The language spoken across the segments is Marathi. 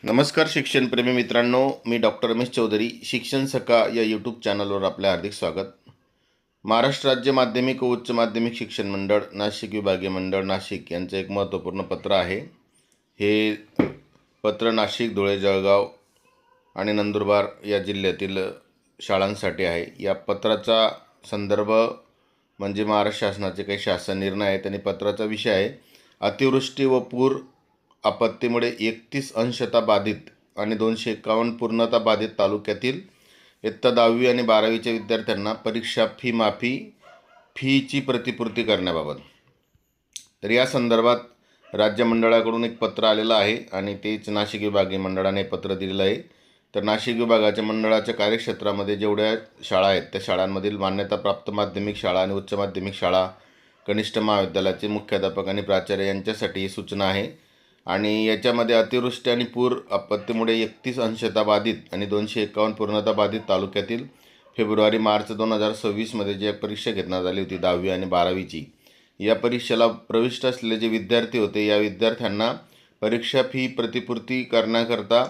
नमस्कार शिक्षणप्रेमी मित्रांनो, मी डॉक्टर रमेश चौधरी. शिक्षण सखा या यूट्यूब चॅनलवर आपले हार्दिक स्वागत. महाराष्ट्र राज्य माध्यमिक व उच्च माध्यमिक शिक्षण मंडळ, नाशिक विभागीय मंडळ नाशिक यांचं एक महत्त्वपूर्ण पत्र आहे. हे पत्र नाशिक, धुळे, जळगाव आणि नंदुरबार या जिल्ह्यातील शाळांसाठी आहे. या पत्राचा संदर्भ म्हणजे महाराष्ट्र शासनाचे काही शासन निर्णय आहेत आणि पत्राचा विषय आहे अतिवृष्टी व पूर आपत्तीमुळे 31% बाधित आणि 251 पूर्णतः बाधित तालुक्यातील इयत्ता 10वी आणि 12वीच्या विद्यार्थ्यांना परीक्षा फीची प्रतिपूर्ती करण्याबाबत. तर या संदर्भात राज्य मंडळाकडून एक पत्र आलेलं आहे आणि तेच नाशिक विभागीय मंडळाने पत्र दिलेलं आहे. तर नाशिक विभागाच्या मंडळाच्या कार्यक्षेत्रामध्ये जेवढ्या शाळा आहेत त्या शाळांमधील मान्यताप्राप्त माध्यमिक शाळा आणि उच्च माध्यमिक शाळा, कनिष्ठ महाविद्यालयाचे मुख्याध्यापक आणि प्राचार्य यांच्यासाठी ही सूचना आहे. आणि याच्यामध्ये अतिवृष्टी आणि पूर आपत्तीमुळे 31% बाधित आणि 251 पूर्णतः बाधित तालुक्यातील फेब्रुवारी-मार्च 2026 जी एक परीक्षा घेण्यात आली होती 10वी आणि 12वीची, या परीक्षेला प्रविष्ट असलेले जे विद्यार्थी होते या विद्यार्थ्यांना परीक्षा फी प्रतिपूर्ती करण्याकरता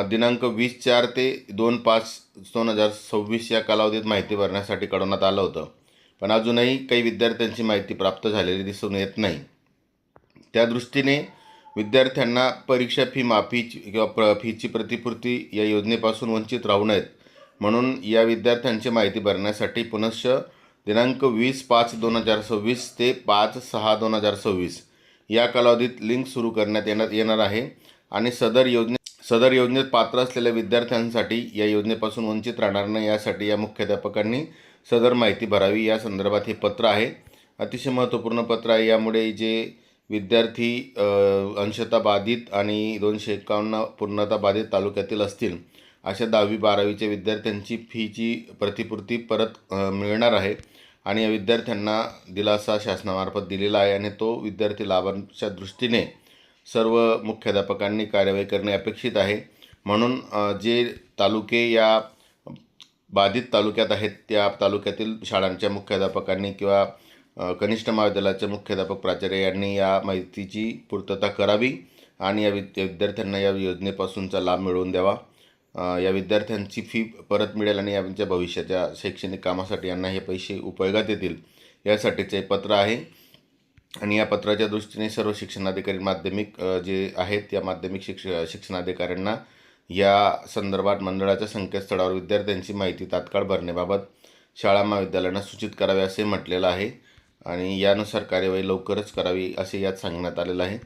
दिनांक 20/4 ते 2/5/2026 या कालावधीत माहिती भरण्यासाठी कळवण्यात आलं होतं. पण अजूनही काही विद्यार्थ्यांची माहिती प्राप्त झालेली दिसून येत नाही. त्या दृष्टीने विद्यार्थ्यांना परीक्षा फी माफीची किंवा फीची प्रतिपूर्ती या योजनेपासून वंचित राहू नयेत म्हणून या विद्यार्थ्यांची माहिती भरण्यासाठी पुनश्च दिनांक 20/5/2026 ते 5/6/2026 या कालावधीत लिंक सुरू करण्यात येणार आहे. आणि सदर योजनेत पात्र असलेल्या विद्यार्थ्यांसाठी या योजनेपासून वंचित राहणार नाही यासाठी या मुख्याध्यापकांनी सदर माहिती भरावी. या संदर्भात हे पत्र आहे. अतिशय महत्त्वपूर्ण पत्र आहे. यामुळे जे विद्यार्थी अंशतः बाधित आणि 251 पूर्णतः बाधित तालुक्यातील असतील अशा 10वी-12वीच्या विद्यार्थ्यांची फीची प्रतिपूर्ती परत मिळणार आहे आणि या विद्यार्थ्यांना दिलासा शासनामार्फत दिलेला आहे आणि तो विद्यार्थी लाभांच्या दृष्टीने सर्व मुख्याध्यापकांनी कार्यवाही करणे अपेक्षित आहे. म्हणून जे तालुके या बाधित तालुक्यात आहेत त्या तालुक्यातील शाळांच्या मुख्याध्यापकांनी किंवा कनिष्ठ महाविद्यालयाचे मुख्याध्यापक प्राचार्य यांनी या माहितीची पूर्तता करावी आणि या विद्यार्थ्यांना या योजनेपासूनचा लाभ मिळवून द्यावा. या विद्यार्थ्यांची फी परत मिळेल आणि यांच्या भविष्याच्या शैक्षणिक कामासाठी यांना हे पैसे उपयोगात येतील यासाठीचे पत्र आहे. आणि या पत्राच्या दृष्टीने सर्व शिक्षणाधिकारी माध्यमिक जे आहेत या माध्यमिक शिक्षणाधिकाऱ्यांना या संदर्भात मंडळाच्या संकेतस्थळावर विद्यार्थ्यांची माहिती तात्काळ भरण्याबाबत शाळा महाविद्यालयांना सूचित करावे असे म्हटलेलं आहे आणि यानुसार कार्यवाही लवकरच करावी असे यात सांगण्यात आलेलं आहे.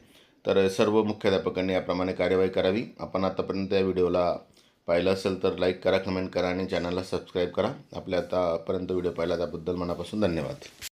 तर सर्व मुख्याध्यापकांनी याप्रमाणे कार्यवाही करावी. आपण आतापर्यंत या व्हिडिओला पाहिलं असेल तर लाईक करा, कमेंट करा आणि चॅनलला सबस्क्राईब करा. आपल्या आतापर्यंत व्हिडिओ पाहिला त्याबद्दल मनापासून धन्यवाद.